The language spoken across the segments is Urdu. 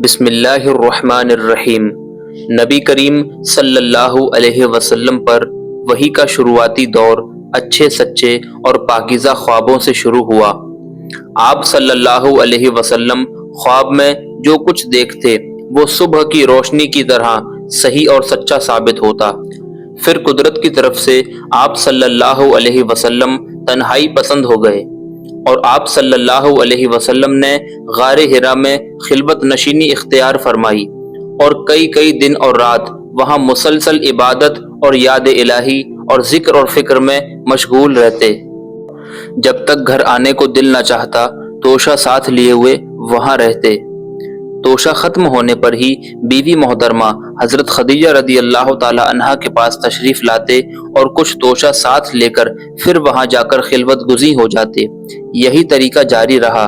بسم اللہ الرحمن الرحیم۔ نبی کریم صلی اللہ علیہ وسلم پر وحی کا شروعاتی دور اچھے سچے اور پاکیزہ خوابوں سے شروع ہوا۔ آپ صلی اللہ علیہ وسلم خواب میں جو کچھ دیکھتے وہ صبح کی روشنی کی طرح صحیح اور سچا ثابت ہوتا۔ پھر قدرت کی طرف سے آپ صلی اللہ علیہ وسلم تنہائی پسند ہو گئے اور آپ صلی اللہ علیہ وسلم نے غار حرا میں خلوت نشینی اختیار فرمائی اور کئی دن اور رات وہاں مسلسل عبادت اور یاد الہی اور ذکر اور فکر میں مشغول رہتے۔ جب تک گھر آنے کو دل نہ چاہتا توشہ ساتھ لیے ہوئے وہاں رہتے۔ توشہ ختم ہونے پر ہی بیوی محترمہ حضرت خدیجہ رضی اللہ تعالی عنہا کے پاس تشریف لاتے اور کچھ توشہ ساتھ لے کر پھر وہاں جا کر خلوت گزی ہو جاتے۔ یہی طریقہ جاری رہا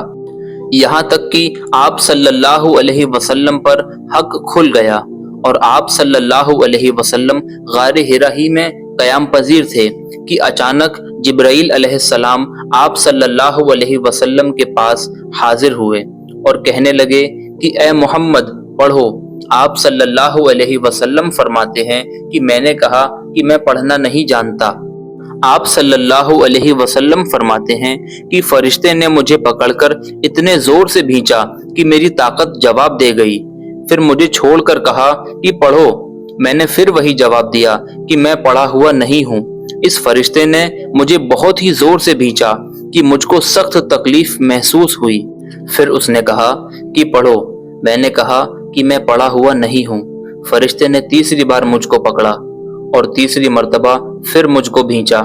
یہاں تک کہ آپ صلی اللہ علیہ وسلم پر حق کھل گیا اور آپ صلی اللہ علیہ وسلم غار حرا ہی میں قیام پذیر تھے کہ اچانک جبرائیل علیہ السلام آپ صلی اللہ علیہ وسلم کے پاس حاضر ہوئے اور کہنے لگے کہ اے محمد پڑھو۔ آپ صلی اللہ علیہ وسلم فرماتے ہیں کہ میں نے کہا کہ میں پڑھنا نہیں جانتا۔ آپ صلی اللہ علیہ وسلم فرماتے ہیں کہ فرشتے نے مجھے پکڑ کر اتنے زور سے بھینچا کہ میری طاقت جواب دے گئی، پھر مجھے چھوڑ کر کہا کہ پڑھو۔ میں نے پھر وہی جواب دیا کہ میں پڑھا ہوا نہیں ہوں۔ اس فرشتے نے مجھے بہت ہی زور سے بھینچا کہ مجھ کو سخت تکلیف محسوس ہوئی، پھر اس نے کہا کہ پڑھو۔ میں نے کہا کہ میں پڑھا ہوا نہیں ہوں۔ فرشتے نے تیسری بار مجھ کو پکڑا اور تیسری مرتبہ پھر مجھ کو بھینچا،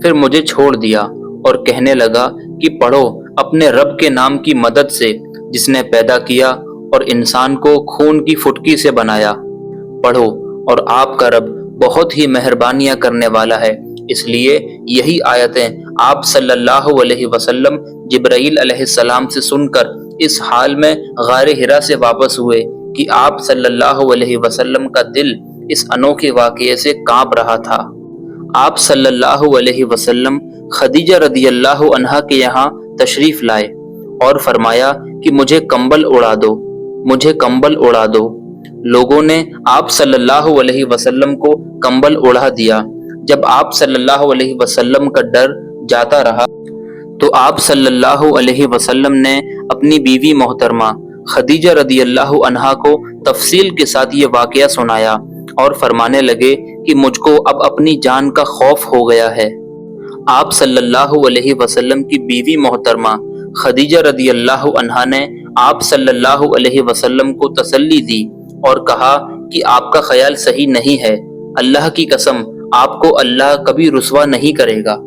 پھر مجھے چھوڑ دیا اور کہنے لگا کہ پڑھو اپنے رب کے نام کی مدد سے جس نے پیدا کیا اور انسان کو خون کی فٹکی سے بنایا۔ پڑھو اور آپ کا رب بہت ہی مہربانیاں کرنے والا ہے۔ اس لیے یہی آیتیں آپ صلی اللہ علیہ وسلم جبرائیل علیہ السلام سے سن کر اس حال میں غار حرا سے واپس ہوئے کہ آپ صلی اللہ علیہ وسلم کا دل اس انوکھے واقعے سے کانپ رہا تھا۔ آپ صلی اللہ علیہ وسلم خدیجہ رضی اللہ عنہا کے یہاں تشریف لائے اور فرمایا کہ مجھے کمبل اڑا دو، مجھے کمبل اڑا دو۔ لوگوں نے آپ صلی اللہ علیہ وسلم کو کمبل اڑا دیا۔ جب آپ صلی اللہ علیہ وسلم کا ڈر جاتا رہا تو آپ صلی اللہ علیہ وسلم نے اپنی بیوی محترمہ خدیجہ رضی اللہ عنہا کو تفصیل کے ساتھ یہ واقعہ سنایا اور فرمانے لگے کہ مجھ کو اب اپنی جان کا خوف ہو گیا ہے۔ آپ صلی اللہ علیہ وسلم کی بیوی محترمہ خدیجہ رضی اللہ عنہا نے آپ صلی اللہ علیہ وسلم کو تسلی دی اور کہا کہ آپ کا خیال صحیح نہیں ہے، اللہ کی قسم آپ کو اللہ کبھی رسوا نہیں کرے گا۔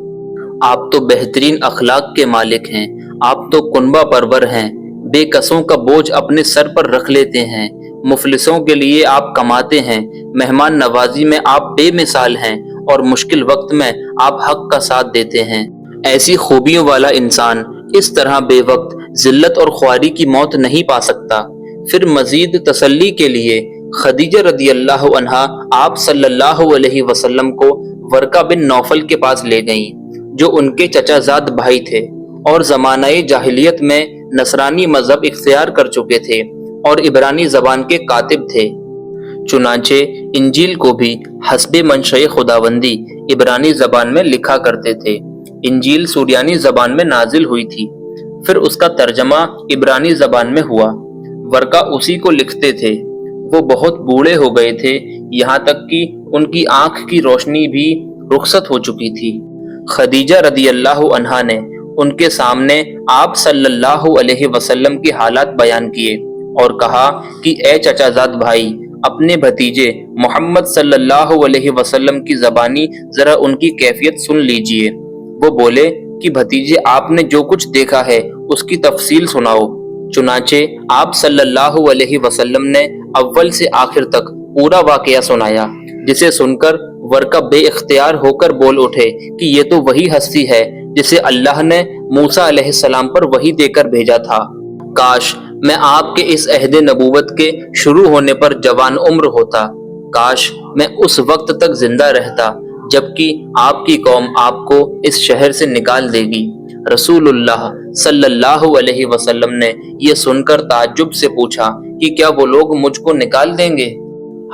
آپ تو بہترین اخلاق کے مالک ہیں، آپ تو کنبہ پرور ہیں، بے کسوں کا بوجھ اپنے سر پر رکھ لیتے ہیں، مفلسوں کے لیے آپ کماتے ہیں، مہمان نوازی میں آپ بے مثال ہیں اور مشکل وقت میں آپ حق کا ساتھ دیتے ہیں۔ ایسی خوبیوں والا انسان اس طرح بے وقت ذلت اور خواری کی موت نہیں پا سکتا۔ پھر مزید تسلی کے لیے خدیجہ رضی اللہ عنہا آپ صلی اللہ علیہ وسلم کو ورقہ بن نوفل کے پاس لے گئیں جو ان کے چچا زاد بھائی تھے اور زمانہ جاہلیت میں نصرانی مذہب اختیار کر چکے تھے اور عبرانی زبان کے کاتب تھے۔ چنانچہ انجیل کو بھی حسب منشاء خداوندی عبرانی زبان میں لکھا کرتے تھے۔ انجیل سوریانی زبان میں نازل ہوئی تھی، پھر اس کا ترجمہ عبرانی زبان میں ہوا۔ ورقہ اسی کو لکھتے تھے۔ وہ بہت بوڑھے ہو گئے تھے، یہاں تک کہ ان کی آنکھ کی روشنی بھی رخصت ہو چکی تھی۔ خدیجہ رضی اللہ عنہا نے ان کے سامنے آپ صلی اللہ علیہ وسلم کے حالات بیان کیے اور کہا کہ اے چچا زاد بھائی، اپنے بھتیجے محمد صلی اللہ علیہ وسلم کی زبانی ذرا ان کی کیفیت سن لیجئے۔ وہ بولے کہ بھتیجے آپ نے جو کچھ دیکھا ہے اس کی تفصیل سناؤ۔ چنانچہ آپ صلی اللہ علیہ وسلم نے اول سے آخر تک پورا واقعہ سنایا، جسے سن کر ورقہ بے اختیار ہو کر بول اٹھے کہ یہ تو وہی ہستی ہے جسے اللہ نے موسیٰ علیہ السلام پر وحی دے کر بھیجا تھا۔ کاش میں آپ کے اس عہد نبوت کے شروع ہونے پر جوان عمر ہوتا، کاش میں اس وقت تک زندہ رہتا جبکہ آپ کی قوم آپ کو اس شہر سے نکال دے گی۔ رسول اللہ صلی اللہ علیہ وسلم نے یہ سن کر تعجب سے پوچھا کہ کیا وہ لوگ مجھ کو نکال دیں گے؟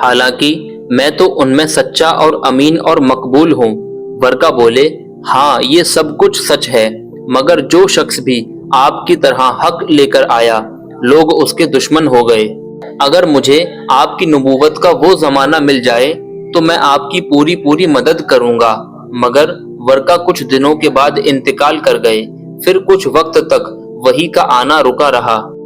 حالانکہ میں تو ان میں سچا اور امین اور مقبول ہوں۔ ورقہ بولے، ہاں یہ سب کچھ سچ ہے، مگر جو شخص بھی آپ کی طرح حق لے کر آیا، لوگ اس کے دشمن ہو گئے۔ اگر مجھے آپ کی نبوت کا وہ زمانہ مل جائے تو میں آپ کی پوری مدد کروں گا۔ مگر ورقہ کچھ دنوں کے بعد انتقال کر گئے۔ پھر کچھ وقت تک وحی کا آنا رکا رہا۔